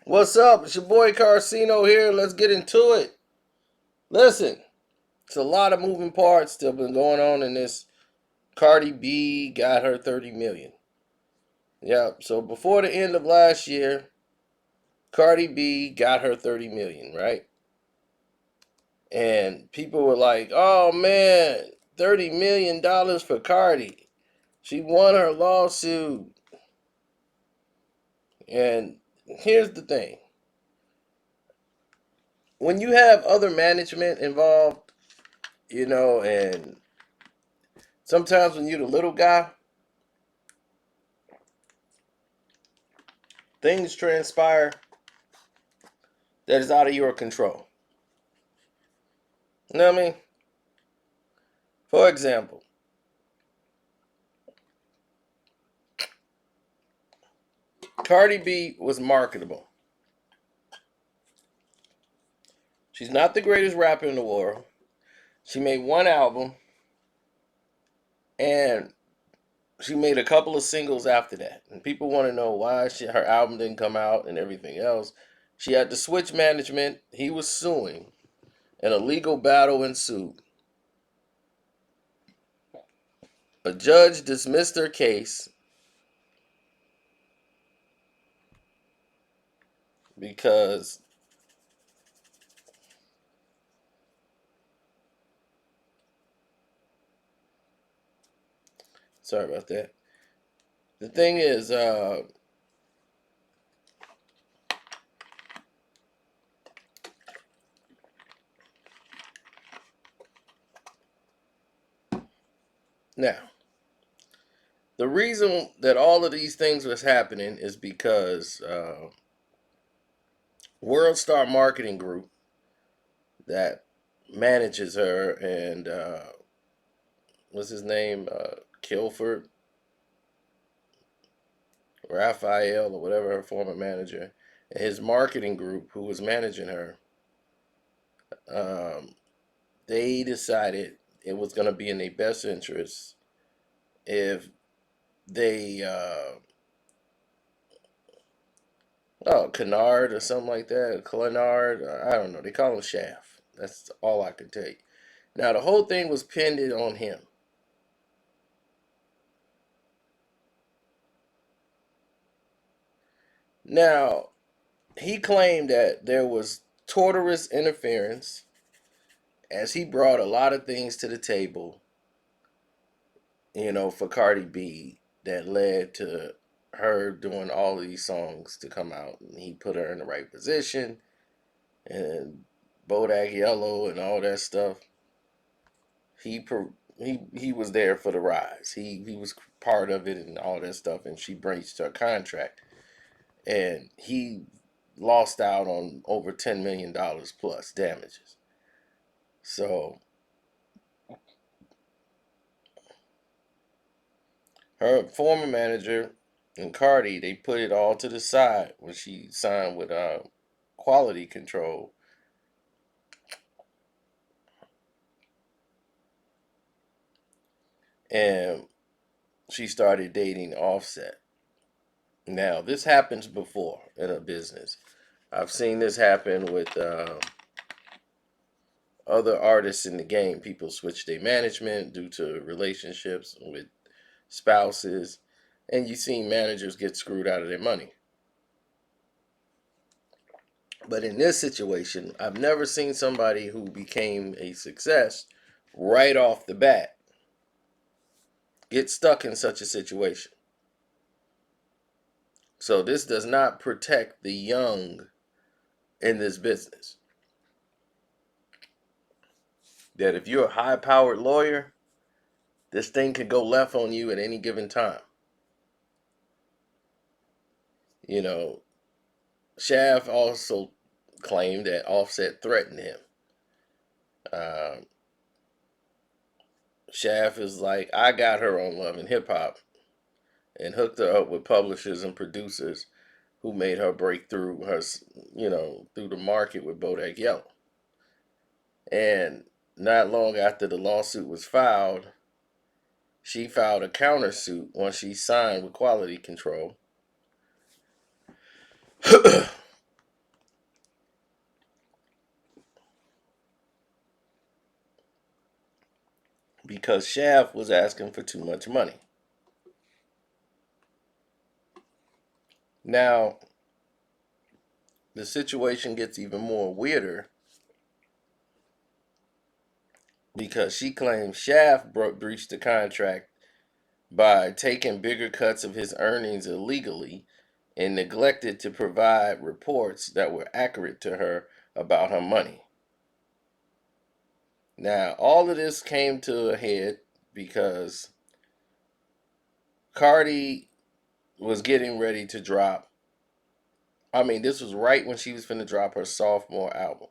What's up? It's your boy Carcino here. Let's get into it. Listen, it's a lot of moving parts still been going on in this. Cardi B got her 30 million. Yep. So before the end of last year, Cardi B got her 30 million, right? And people were like, "Oh man, $30 million for Cardi. She won her lawsuit." And here's the thing. When you have other management involved, and sometimes when you're the little guy, things transpire that is out of your control. You know what I mean? For example, Cardi B was marketable. She's not the greatest rapper in the world. She made one album and she made a couple of singles after that. And people want to know why her album didn't come out and everything else. She had to switch management. He was suing, and a legal battle ensued. A judge dismissed her case because sorry about that. The thing is, now the reason that all of these things was happening is because World Star Marketing Group that manages her and what's his name, Kilford, Raphael, or whatever her former manager, and his marketing group who was managing her, um, they decided it was going to be in their best interest if they Kennard or something like that. Clenard, I don't know. They call him Shaft. That's all I can tell you. Now, the whole thing was pinned on him. Now, he claimed that there was torturous interference as he brought a lot of things to the table, for Cardi B that led to her doing all of these songs to come out. And he put her in the right position and Bodak Yellow and all that stuff. He he was there for the rise. He was part of it and all that stuff. And she breached her contract, and he lost out on over $10 million plus damages. So her former manager and Cardi, they put it all to the side when she signed with Quality Control, and she started dating Offset. Now, this happens before in a business. I've seen this happen with other artists in the game. People switch their management due to relationships with spouses, and you've seen managers get screwed out of their money. But in this situation, I've never seen somebody who became a success right off the bat get stuck in such a situation. So this does not protect the young in this business. That if you're a high powered lawyer, this thing could go left on you at any given time. You know, Shaft also claimed that Offset threatened him. Um, Shaft is like, I got her on Love and Hip Hop and hooked her up with publishers and producers who made her break through through the market with Bodak Yellow. And not long after the lawsuit was filed, she filed a countersuit once she signed with Quality Control because Shaft was asking for too much money. Now, the situation gets even more weirder because she claims Shaft breached the contract by taking bigger cuts of his earnings illegally and neglected to provide reports that were accurate to her about her money. Now, all of this came to a head because Cardi was getting ready to drop. I mean, this was right when she was finna drop her sophomore album.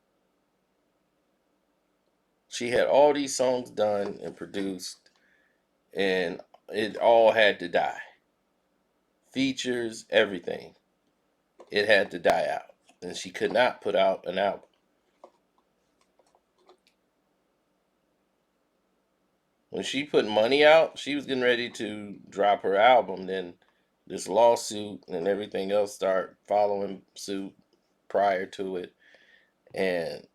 She had all these songs done and produced, and it all had to die. Features, everything. It had to die out. And she could not put out an album. When she put money out, she was getting ready to drop her album. Then this lawsuit and everything else start following suit prior to it. And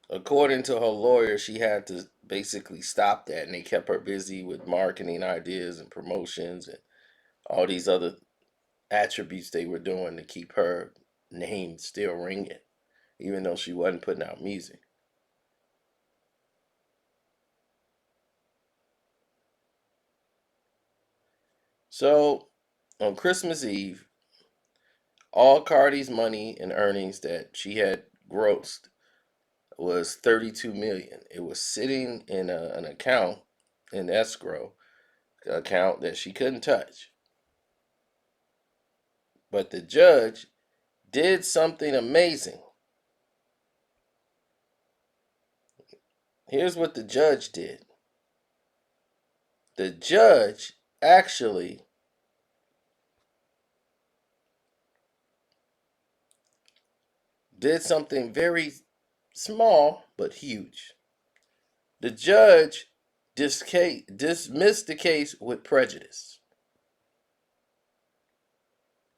according to her lawyer, she had to basically stop that, and they kept her busy with marketing ideas and promotions and all these other attributes they were doing to keep her name still ringing, even though she wasn't putting out music. So on Christmas Eve, all Cardi's money and earnings that she had grossed was 32 million. It was sitting in an account, an escrow account that she couldn't touch. But the judge did something amazing. Here's what the judge did. The judge actually did something very small but huge. The judge dismissed the case with prejudice.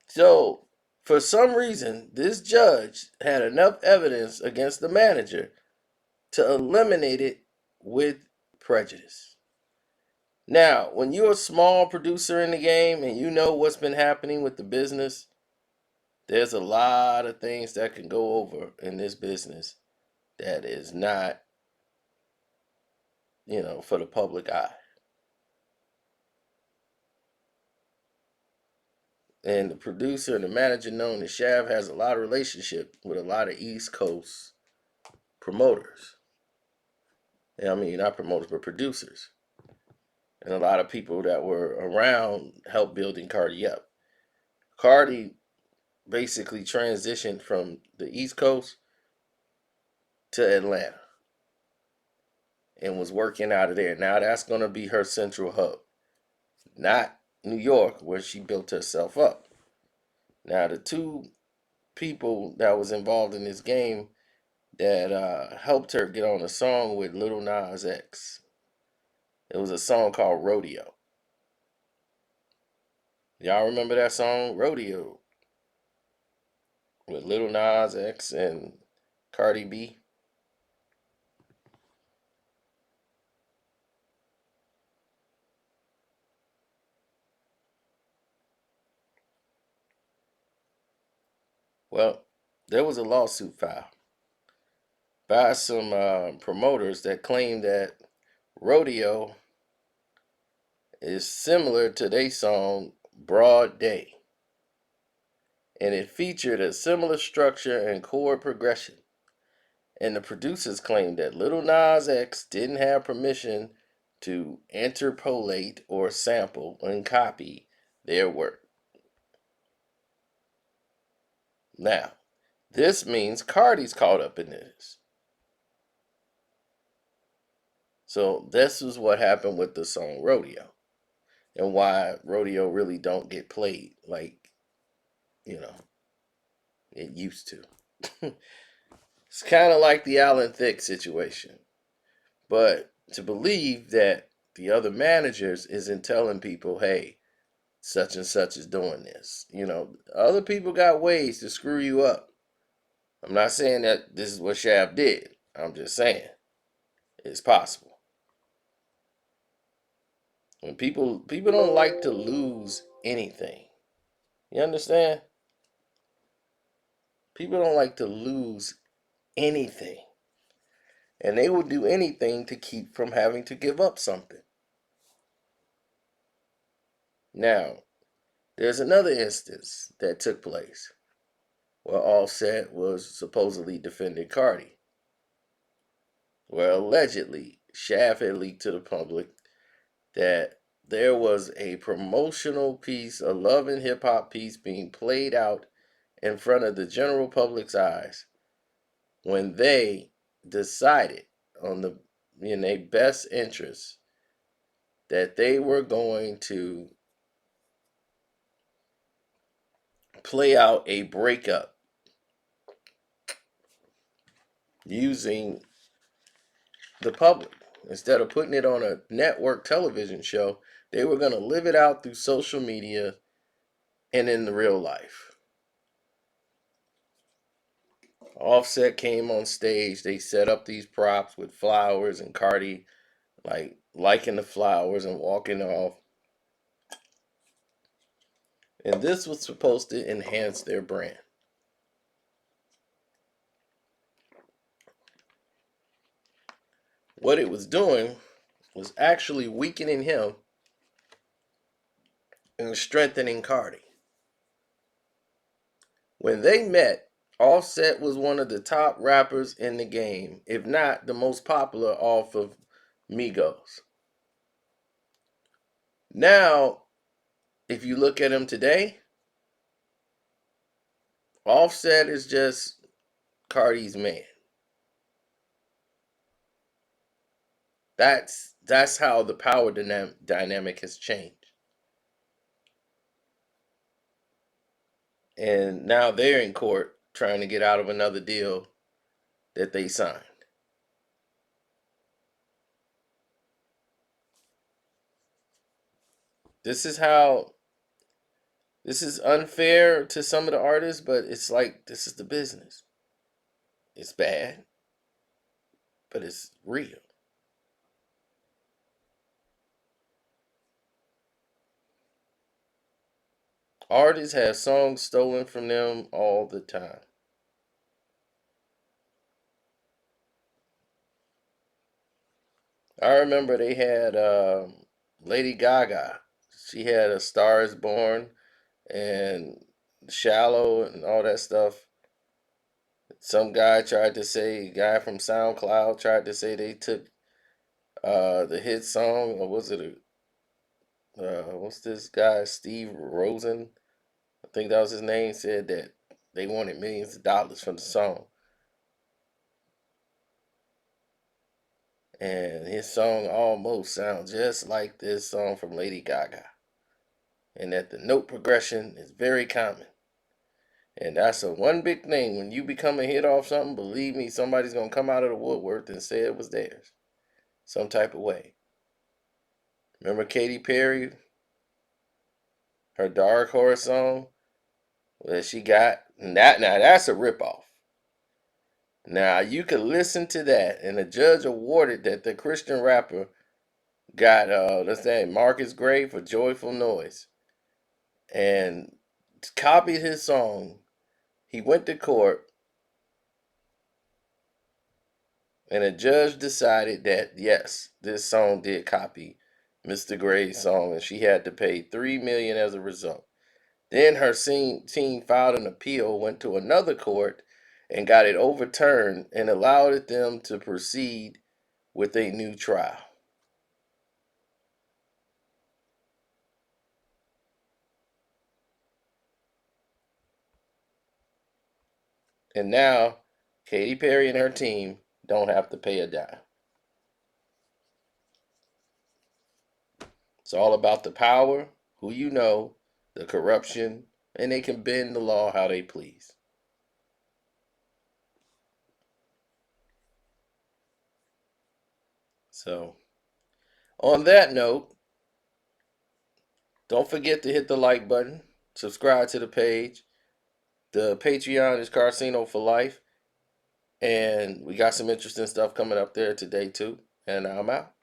So, for some reason, this judge had enough evidence against the manager to eliminate it with prejudice. Now, when you're a small producer in the game and you know what's been happening with the business, there's a lot of things that can go over in this business that is not, for the public eye. And the producer and the manager known as Shav has a lot of relationship with a lot of East Coast promoters. I mean, not promoters, but producers. And a lot of people that were around helped building Cardi up. Cardi basically transitioned from the East Coast to Atlanta and was working out of there. Now that's going to be her central hub, not New York, where she built herself up. Now, the two people that was involved in this game that helped her get on a song with Lil Nas X. It was a song called Rodeo. Y'all remember that song, Rodeo, with Lil Nas X and Cardi B? Well, there was a lawsuit filed by some promoters that claimed that Rodeo is similar to their song Broad Day, and it featured a similar structure and chord progression. And the producers claimed that Lil Nas X didn't have permission to interpolate or sample and copy their work. Now, this means Cardi's caught up in this. So this is what happened with the song Rodeo, and why Rodeo really don't get played like, you know, it used to. It's kind of like the Alan Thicke situation. But to believe that the other managers isn't telling people, hey, such and such is doing this. Other people got ways to screw you up. I'm not saying that this is what Shav did. I'm just saying, it's possible. When people don't like to lose anything. You understand? People don't like to lose anything. And they will do anything to keep from having to give up something. Now, there's another instance that took place where Offset was supposedly defending Cardi. Well, allegedly, Shaft had leaked to the public that there was a promotional piece, a love and hip hop piece being played out in front of the general public's eyes when they decided on the in their best interest that they were going to play out a breakup using the public. Instead of putting it on a network television show, they were going to live it out through social media and in the real life. Offset came on stage. They set up these props with flowers and Cardi like liking the flowers and walking off. And this was supposed to enhance their brand. What it was doing was actually weakening him and strengthening Cardi. When they met, Offset was one of the top rappers in the game, if not the most popular off of Migos. Now, if you look at him today, Offset is just Cardi's man. That's how the power dynamic has changed. And now they're in court trying to get out of another deal that they signed. This is how this is unfair to some of the artists, but it's like this is the business. It's bad, but it's real. Artists have songs stolen from them all the time. I remember they had Lady Gaga. She had A Star Is Born and Shallow and all that stuff. Some guy tried to say, a guy from SoundCloud tried to say they took the hit song, or was it what's this guy, Steve Rosen? I think that was his name, said that they wanted millions of dollars from the song. And his song almost sounds just like this song from Lady Gaga. And that the note progression is very common. And that's a one big thing. When you become a hit off something, believe me, somebody's going to come out of the woodwork and say it was theirs. Some type of way. Remember Katy Perry? Her Dark Horse song that she got? Now that's a ripoff. Now you could listen to that, and the judge awarded that the Christian rapper got let's say Marcus Gray for Joyful Noise, and copied his song. He went to court, and a judge decided that yes, this song did copy Mr. Gray's song, and she had to pay $3 million as a result. Then her team filed an appeal, went to another court, and got it overturned and allowed them to proceed with a new trial. And now Katy Perry and her team don't have to pay a dime. It's all about the power, who you know, the corruption, and they can bend the law how they please. So, on that note, don't forget to hit the like button, subscribe to the page. The Patreon is Carcino for Life. And we got some interesting stuff coming up there today too. And I'm out.